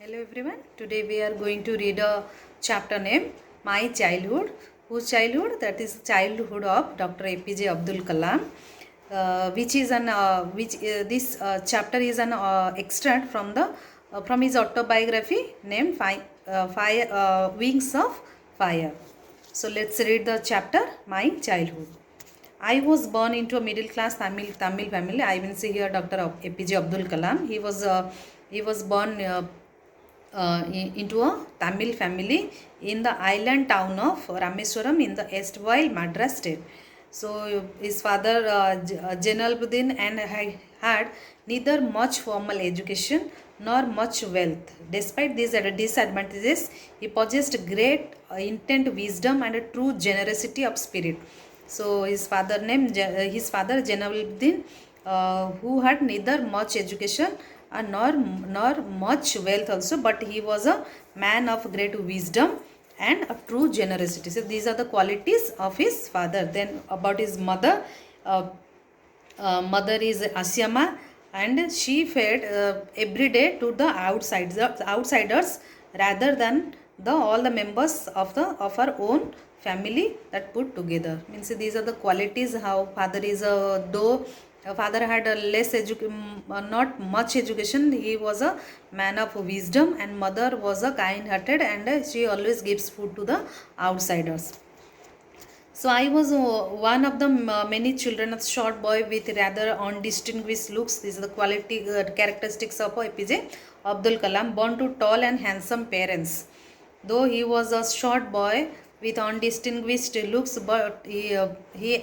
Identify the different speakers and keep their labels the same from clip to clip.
Speaker 1: Hello everyone. Today we are going to read a chapter named My Childhood. Whose childhood? That is childhood of Dr. APJ Abdul Kalam. Which is an this chapter is an extract from the from his autobiography named Wings of Fire. So let's read the chapter My Childhood. I was born into a middle class Tamil family. I will say here Dr. APJ Abdul Kalam. He was born into a Tamil family in the island town of Rameswaram in the erstwhile Madras state. So his father Jalaluddin and had neither much formal education nor much wealth. Despite these disadvantages, he possessed great intent, wisdom, and a true generosity of spirit. So his father Jalaluddin, who had neither much education nor much wealth also, but he was a man of great wisdom and a true generosity. So these are the qualities of his father. Then about his mother, mother is Asyama, and she fed every day to the outsiders rather than all the members of her own family that put together. Means these are the qualities how father is though father had a not much education, he was a man of wisdom, and mother was a kind hearted, and she always gives food to the outsiders. So I was one of the many children, a short boy with rather undistinguished looks. These are the quality characteristics of APJ Abdul Kalam, born to tall and handsome parents. Though he was a short boy with undistinguished looks, but he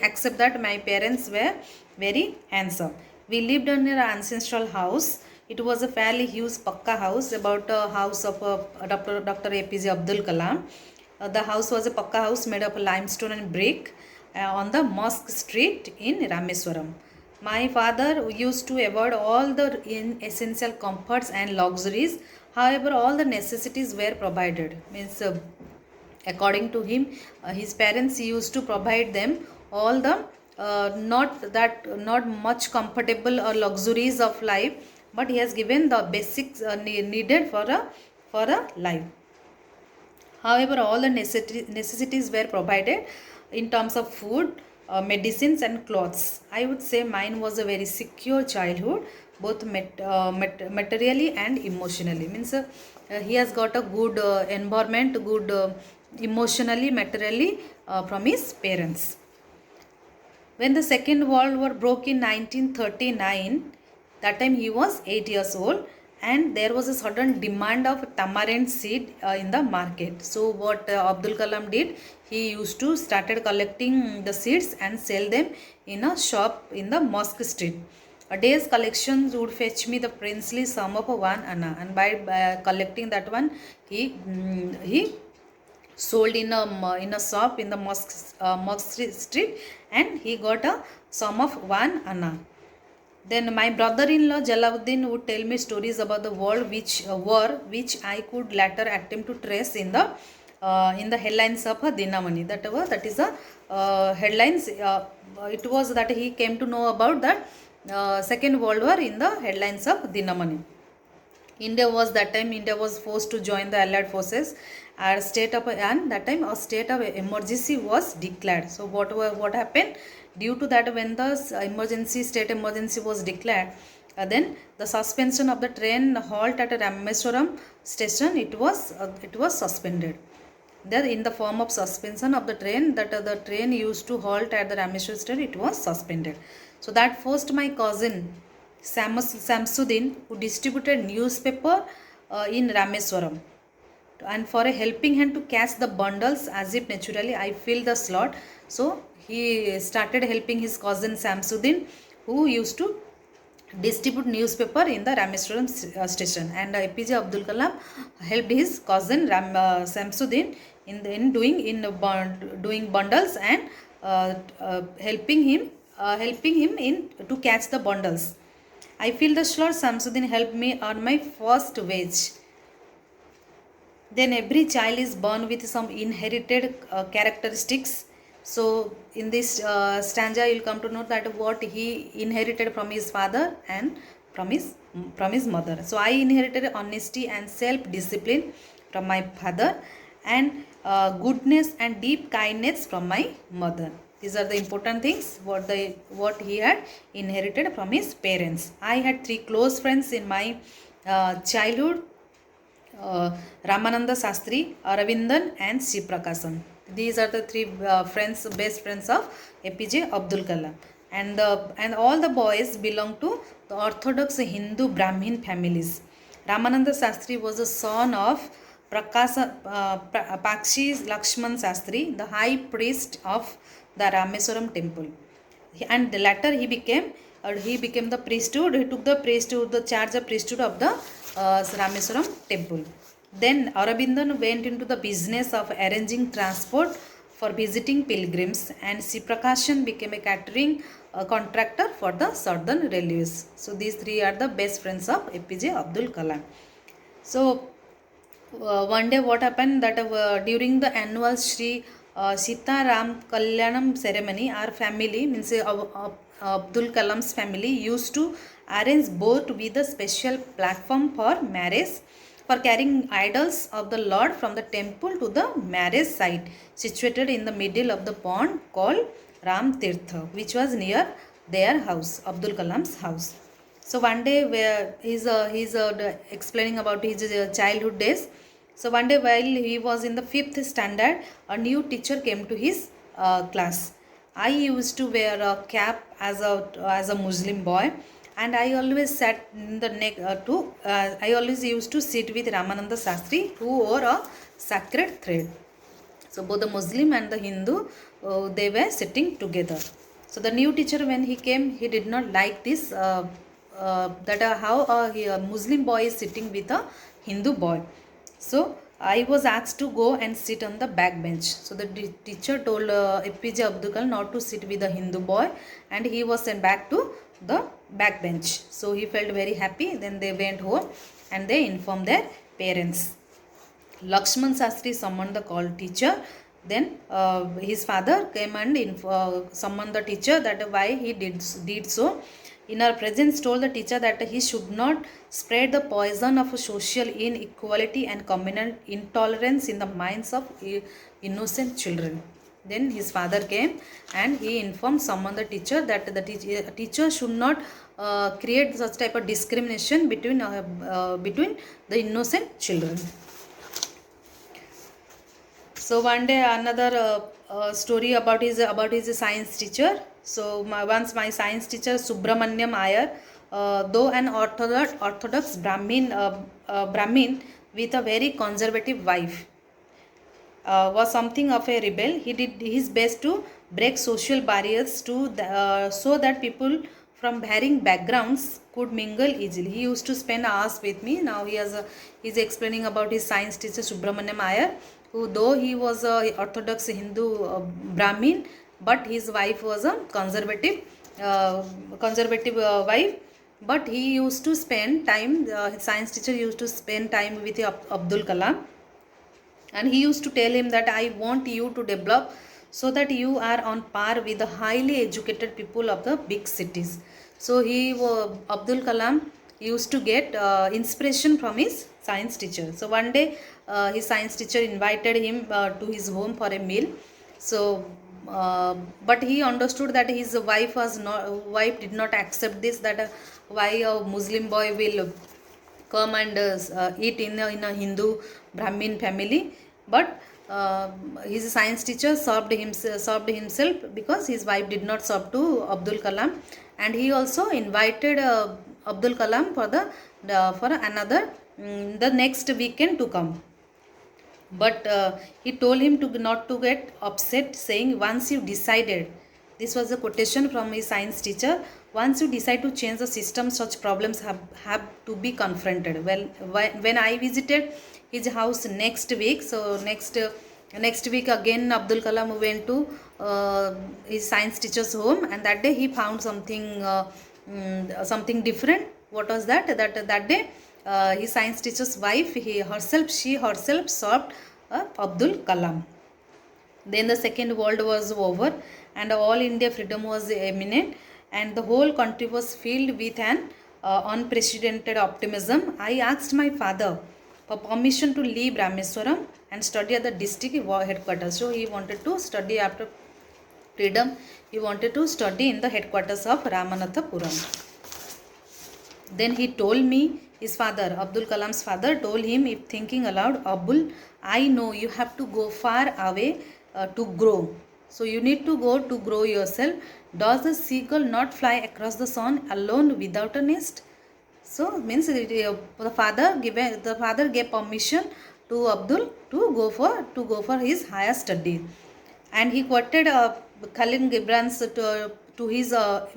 Speaker 1: accepted that my parents were very handsome. We lived in an ancestral house. It was a fairly huge Pakka house, about a house of Dr. APJ Abdul Kalam. The house was a Pakka house made of limestone and brick on the Mosque Street in Rameswaram. My father used to avoid all the essential comforts and luxuries. However, all the necessities were provided. Means, according to him, his parents used to provide them all the not much comfortable or luxuries of life, but he has given the basics needed for a life. However, all the necessities were provided in terms of food, medicines, and clothes. I would say mine was a very secure childhood, both materially and emotionally. Means he has got a good environment, good emotionally, materially from his parents. When the Second World War broke in 1939, that time he was 8 years old, and there was a sudden demand of tamarind seed in the market. So what Abdul Kalam did, he used to started collecting the seeds and sell them in a shop in the Mosque Street. A day's collections would fetch me the princely sum of 1 anna, and by collecting that one, he sold in a shop in the Mosque Street, and he got a sum of 1 anna. Then my brother-in-law Jalaluddin would tell me stories about the war which I could later attempt to trace in the headlines of Dinamani. That is a headlines. It was that he came to know about that Second World War in the headlines of Dinamani. India was forced to join the Allied forces. And that time a state of emergency was declared. So what happened? Due to that, when the state emergency was declared, then the suspension of the train halt at Rameswaram station, it was suspended. There, in the form of suspension of the train, that the train used to halt at the Rameswaram station, it was suspended. So that forced my cousin Samsuddin, who distributed newspaper in Rameswaram, and for a helping hand to catch the bundles, as if naturally I filled the slot. So he started helping his cousin Samsuddin, who used to distribute newspaper in the Rameswaram station, and APJ Abdul Kalam helped his cousin Samsuddin in doing bundles, and helping him in to catch the bundles. I feel the slot. Samsuddin helped me earn my first wage. Then every child is born with some inherited characteristics. So in this stanza, you will come to know that what he inherited from his father and from his mother. So I inherited honesty and self discipline from my father, and goodness and deep kindness from my mother. These are the important things what he had inherited from his parents. I had three close friends in my childhood: Ramananda Sastri, Aravindan, and Siprakasam. These are the three best friends of APJ Abdul Kalam. And all the boys belong to the Orthodox Hindu Brahmin families. Ramananda Sastri was the son of Pakshi Lakshman Sastri, the high priest of the Rameswaram temple. And later he became the priesthood. He took the charge of priesthood of the Rameswaram temple. Then Aurobindan went into the business of arranging transport for visiting pilgrims, and Siprakashan became a catering contractor for the Southern Railways. So these three are the best friends of APJ Abdul Kalam. So one day what happened that during the annual Sri Sita Ram Kalyanam ceremony, our family, means Abdul Kalam's family, used to arrange boat with a special platform for marriage, for carrying idols of the Lord from the temple to the marriage site situated in the middle of the pond called Ram Tirtha, which was near their house, Abdul Kalam's house. So one day where he's explaining about his childhood days. So one day while he was in the 5th standard, a new teacher came to his class. I used to wear a cap as a Muslim boy, and I always sat in the I always used to sit with Ramananda Sastri, who wore a sacred thread. So both the Muslim and the Hindu, they were sitting together. So the new teacher, when he came, he did not like this, that how a Muslim boy is sitting with a Hindu boy. So I was asked to go and sit on the back bench. So the teacher told APJ Abdul Kalam not to sit with the Hindu boy, and he was sent back to the back bench. So he felt very happy. Then they went home and they informed their parents. Lakshman Sastri summoned the called teacher. Then his father came and summoned the teacher that why he did so. In our presence, told the teacher that he should not spread the poison of social inequality and communal intolerance in the minds of innocent children. Then his father came and he summoned the teacher that the teacher should not create such type of discrimination between the innocent children. So one day another story about his science teacher. So once my science teacher Subramanyam Iyer, though an orthodox Brahmin with a very conservative wife, was something of a rebel. He did his best to break social barriers so that people from varying backgrounds could mingle easily. He used to spend hours with me. Now he's explaining about his science teacher Subramanyam Iyer, who though he was a orthodox Hindu Brahmin, but his wife was a conservative wife. But he used to spend time, his science teacher used to spend time with Abdul Kalam, and he used to tell him that I want you to develop so that you are on par with the highly educated people of the big cities. So Abdul Kalam used to get inspiration from his science teacher. So one day his science teacher invited him to his home for a meal. So but he understood that his wife did not accept this, that why a Muslim boy will come and eat in a Hindu Brahmin family. But his science teacher served himself because his wife did not serve to Abdul Kalam, and he also invited Abdul Kalam for another the next weekend to come. But he told him not to get upset, saying once you decided, this was a quotation from his science teacher, once you decide to change the system, such problems have to be confronted. Well, when I visited his house next week, so next week again Abdul Kalam went to his science teacher's home, and that day he found something different. What was that? That day his science teacher's wife, she herself served Abdul Kalam. Then the Second World was over and all India freedom was imminent, and the whole country was filled with an unprecedented optimism, I asked my father for permission to leave Rameswaram and study at the district headquarters. So he wanted to study after freedom. He wanted to study in the headquarters of Ramanathapuram. Then he told me, his father, Abdul Kalam's father, told him, if thinking aloud, Abdul, I know you have to go far away to grow. So you need to go to grow yourself. Does the seagull not fly across the sun alone without a nest? So means the father gave permission to Abdul to go for his higher study, and he quoted Khalil Gibran's to his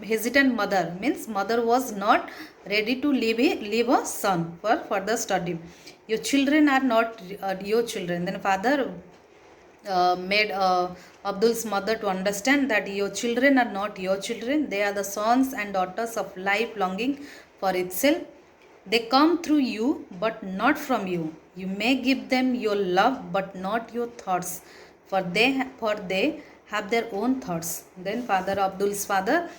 Speaker 1: hesitant mother. Means mother was not ready to leave a son for further study. Your children are not your children. Then father made Abdul's mother to understand that your children are not your children. They are the sons and daughters of life longing for itself. They come through you, but not from you. You may give them your love, but not your thoughts, for they have their own thoughts. Then Abdul's father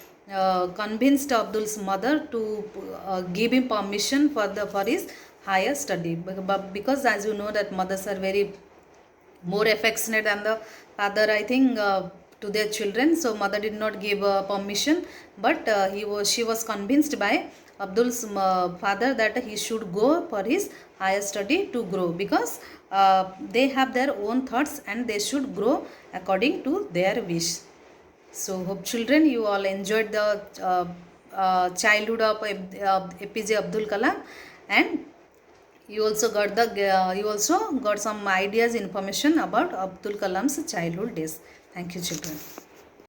Speaker 1: convinced Abdul's mother to give him permission for his higher study, because as you know that mothers are very more affectionate than the father, I think, to their children. So mother did not give permission, but she was convinced by Abdul's father that he should go for his higher study to grow, because they have their own thoughts and they should grow according to their wish. So hope children you all enjoyed the childhood of APJ Abdul Kalam, and you also got some ideas, information about Abdul Kalam's childhood days. Thank you, children.